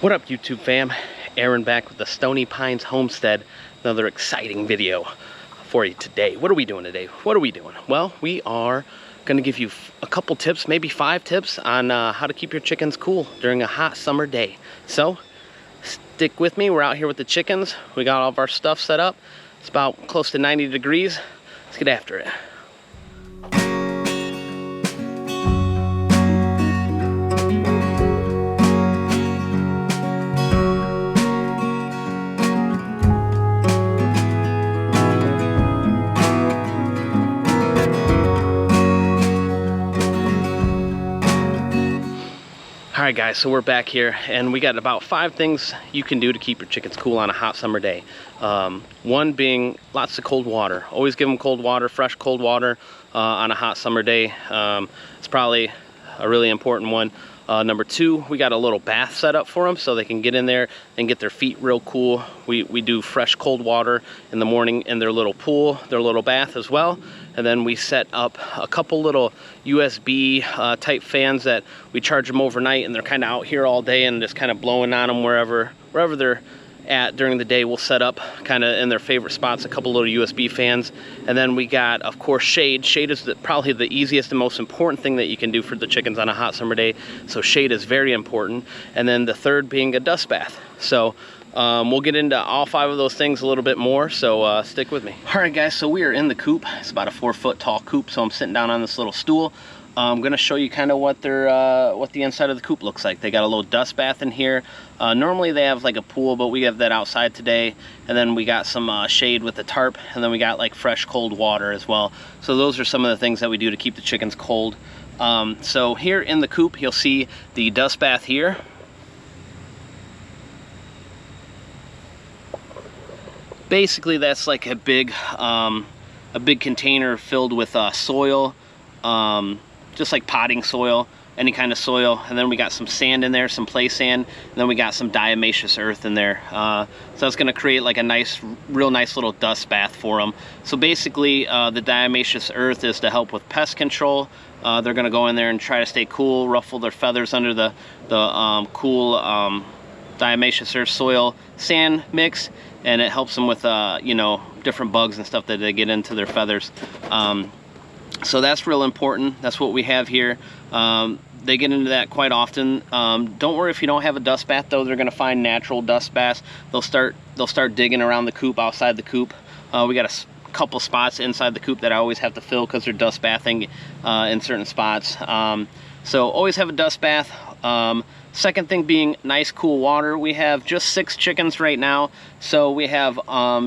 What up, YouTube fam? Aaron back with the Stony Pines Homestead. Another exciting video for you today. What are we doing today? Well, we are going to give you a couple tips, maybe 5 tips on how to keep your chickens cool during a hot summer day. So stick with me. We're out here with the chickens. We got all of our stuff set up. It's about close to 90 degrees. Let's get after it. Alright guys, so we're back here and we got about 5 things you can do to keep your chickens cool on a hot summer day. One being lots of cold water. Always give them cold water, fresh cold water on a hot summer day. It's probably a really important one. Number 2, we got a little bath set up for them so they can get in there and get their feet real cool. We do fresh cold water in the morning in their little pool, their little bath as well. And then we set up a couple little USB type fans that we charge them overnight, and they're kind of out here all day and just kind of blowing on them wherever they're at during the day. We'll set up kind of in their favorite spots a couple little USB fans. And then we got, of course, shade. Shade is probably the easiest and most important thing that you can do for the chickens on a hot summer day. So shade is very important. And then the third being a dust bath. So we'll get into all 5 of those things a little bit more, so stick with me. All right guys, so we are in the coop. It's about a 4-foot tall coop, so I'm sitting down on this little stool. I'm gonna show you kind of what the inside of the coop looks like. They got a little dust bath in here. Normally they have like a pool, but we have that outside today. And then we got some shade with the tarp, and then we got like fresh cold water as well. So those are some of the things that we do to keep the chickens cold. So here in the coop, you'll see the dust bath here. Basically, that's like a big container filled with soil, just like potting soil, any kind of soil. And then we got some sand in there, some play sand, and then we got some diatomaceous earth in there. So it's going to create like a real nice little dust bath for them. So basically, the diatomaceous earth is to help with pest control. They're going to go in there and try to stay cool, ruffle their feathers under the cool diatomaceous earth soil sand mix, and it helps them with you know, different bugs and stuff that they get into their feathers. So that's real important. That's what we have here. They get into that quite often. Don't worry if you don't have a dust bath though. They're gonna find natural dust baths. They'll start digging around the coop, outside the coop. We got a couple spots inside the coop that I always have to fill because they're dust bathing in certain spots. So always have a dust bath. Second thing being nice cool water. We have just 6 chickens right now, so we have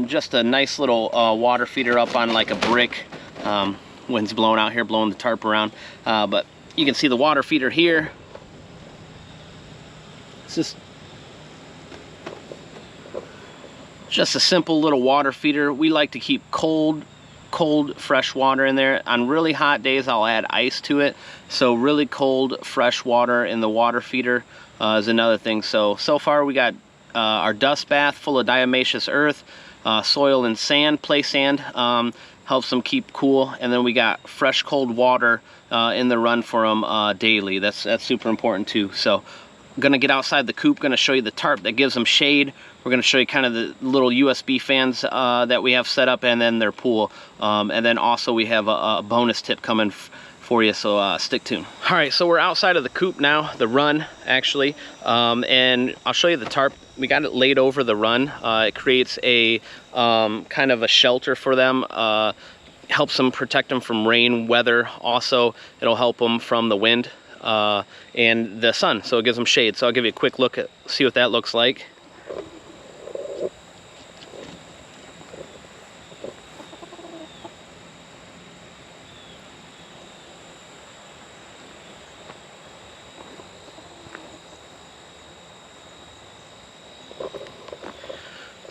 just a nice little water feeder up on like a brick. Wind's blowing out here, blowing the tarp around, but you can see the water feeder here. It's just a simple little water feeder. We like to keep cold fresh water in there. On really hot days I'll add ice to it, so really cold fresh water in the water feeder is another thing. So far we got our dust bath full of diatomaceous earth, soil and sand, play sand, helps them keep cool. And then we got fresh cold water in the run for them daily. That's super important too. So I'm gonna get outside the coop, gonna show you the tarp that gives them shade. We're going to show you kind of the little USB fans that we have set up, and then their pool. And then also we have a bonus tip coming for you, so stick tuned. All right, so we're outside of the coop now, the run actually, and I'll show you the tarp. We got it laid over the run. It creates a kind of a shelter for them. Helps them protect them from rain, weather. Also, it'll help them from the wind and the sun, so it gives them shade. So I'll give you a quick look at, see what that looks like.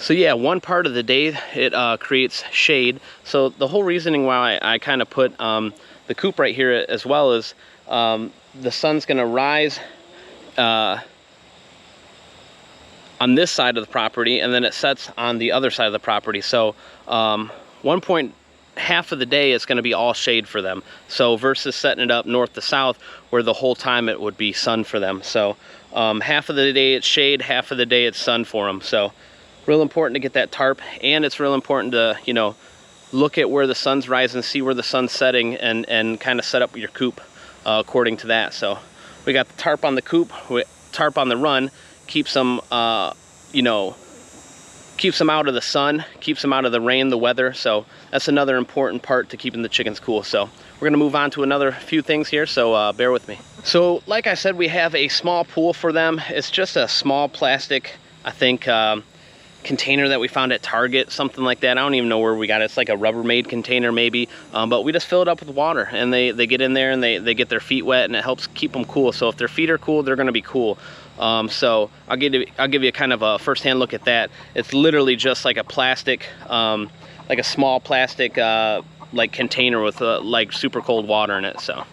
So yeah, one part of the day it creates shade. So the whole reasoning why I kind of put the coop right here as well is the sun's gonna rise on this side of the property, and then it sets on the other side of the property. So one point half of the day it's going to be all shade for them. So versus setting it up north to south where the whole time it would be sun for them. So half of the day it's shade, half of the day it's sun for them. So real important to get that tarp, and it's real important to, you know, look at where the sun's rising, see where the sun's setting, and kind of set up your coop according to that. So we got the tarp on the coop, tarp on the run, keeps them, you know, keeps them out of the sun, keeps them out of the rain, the weather. So that's another important part to keeping the chickens cool. So we're gonna move on to another few things here, so bear with me. So like I said, we have a small pool for them. It's just a small plastic, I think, container that we found at Target, something like that. I don't even know where we got it. It's like a Rubbermaid container maybe, but we just fill it up with water, and they get in there and they get their feet wet, and it helps keep them cool. So if their feet are cool, they're gonna be cool. So I'll give you kind of a first-hand look at that. It's literally just like a plastic, like a small plastic like container with like super cold water in it. So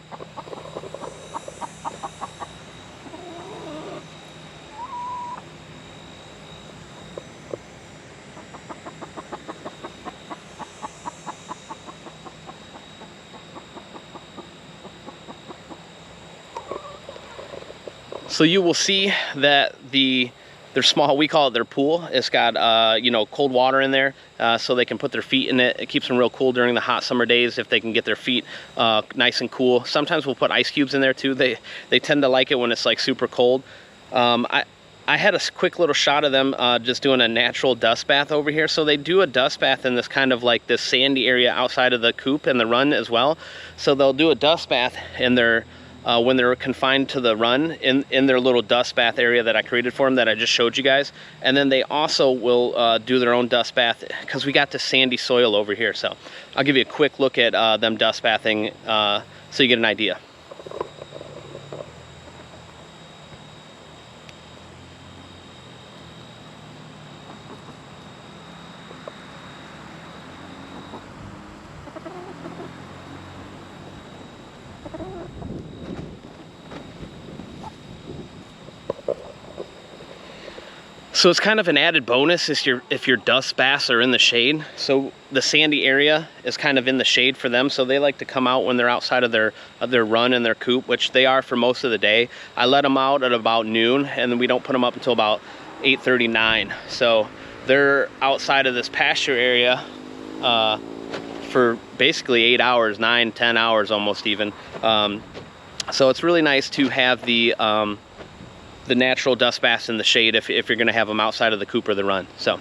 you will see that they're small. We call it their pool. It's got you know, cold water in there, so they can put their feet in it. It keeps them real cool during the hot summer days if they can get their feet nice and cool. Sometimes we'll put ice cubes in there too. They tend to like it when it's like super cold. I had a quick little shot of them just doing a natural dust bath over here. So they do a dust bath in this kind of like this sandy area outside of the coop and the run as well. So they'll do a dust bath in their when they're confined to the run in their little dust bath area that I created for them that I just showed you guys. And then they also will do their own dust bath because we got this sandy soil over here. So I'll give you a quick look at them dust bathing so you get an idea. So it's kind of an added bonus if your dust baths are in the shade. So the sandy area is kind of in the shade for them. So they like to come out when they're outside of their run and their coop, which they are for most of the day. I let them out at about noon, and then we don't put them up until about 8:39. So they're outside of this pasture area for basically 8 hours, 9, 10 hours almost even. So it's really nice to have the natural dust baths in the shade if you're going to have them outside of the coop or the run. So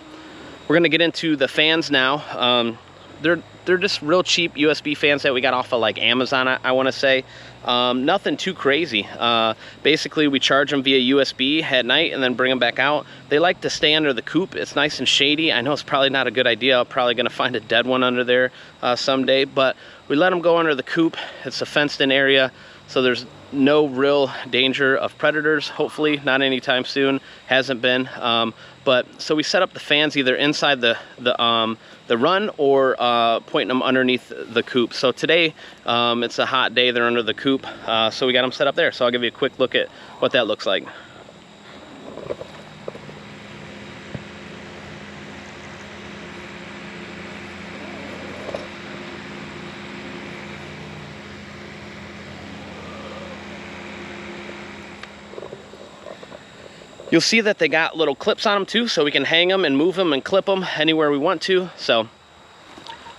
we're going to get into the fans now. They're just real cheap USB fans that we got off of like Amazon, I want to say. Nothing too crazy. Basically we charge them via USB at night and then bring them back out. They like to stay under the coop. It's nice and shady. I know it's probably not a good idea. I'm probably going to find a dead one under there someday, but we let them go under the coop. It's a fenced in area, so there's no real danger of predators, hopefully not anytime soon. Hasn't been. But so we set up the fans either inside the run or pointing them underneath the coop. So today it's a hot day, they're under the coop, so we got them set up there. So I'll give you a quick look at what that looks like. You'll see that they got little clips on them too, so we can hang them and move them and clip them anywhere we want to. So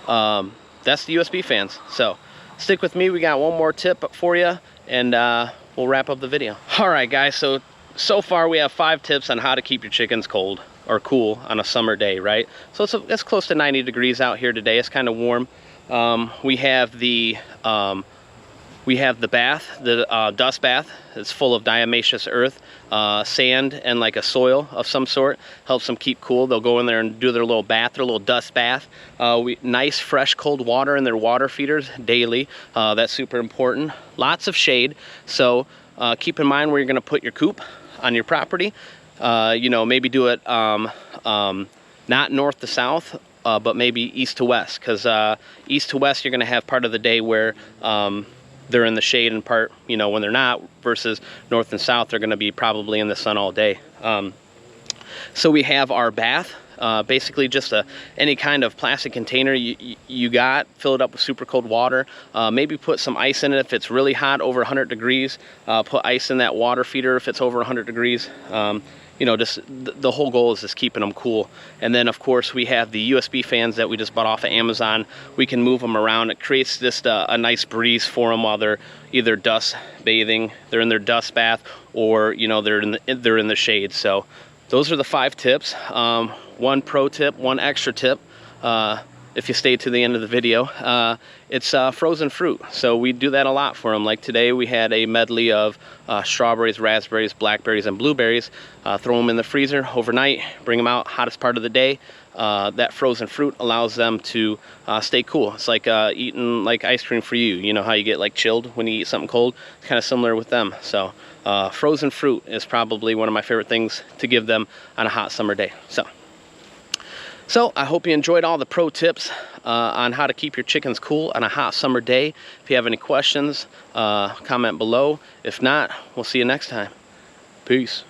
that's the USB fans. So stick with me, we got one more tip for you, and we'll wrap up the video. All right guys, so far we have 5 tips on how to keep your chickens cold or cool on a summer day, right? So it's close to 90 degrees out here today. It's kind of warm. We have the bath, the dust bath. It's full of diatomaceous earth, sand, and like a soil of some sort. Helps them keep cool. They'll go in there and do their little bath, their little dust bath. Nice, fresh, cold water in their water feeders daily. That's super important. Lots of shade. So keep in mind where you're going to put your coop on your property. You know, maybe do it not north to south, but maybe east to west. Because east to west, you're going to have part of the day where they're in the shade, and part, you know, when they're not, versus north and south, they're going to be probably in the sun all day. So we have our bath. Basically just any kind of plastic container you got, fill it up with super cold water. Maybe put some ice in it if it's really hot, over 100 degrees. Put ice in that water feeder if it's over 100 degrees. You know, just the whole goal is just keeping them cool. And then of course we have the USB fans that we just bought off of Amazon. We can move them around. It creates just a nice breeze for them while they're either dust bathing, they're in their dust bath, or you know, they're in the shade. So those are the 5 tips. One pro tip, one extra tip, if you stay to the end of the video, it's frozen fruit. So we do that a lot for them. Like today we had a medley of strawberries, raspberries, blackberries, and blueberries. Throw them in the freezer overnight, bring them out hottest part of the day. That frozen fruit allows them to stay cool. It's like eating like ice cream for you. You know how you get like chilled when you eat something cold? It's kind of similar with them. So frozen fruit is probably one of my favorite things to give them on a hot summer day. So I hope you enjoyed all the pro tips on how to keep your chickens cool on a hot summer day. If you have any questions, comment below. If not, we'll see you next time. Peace.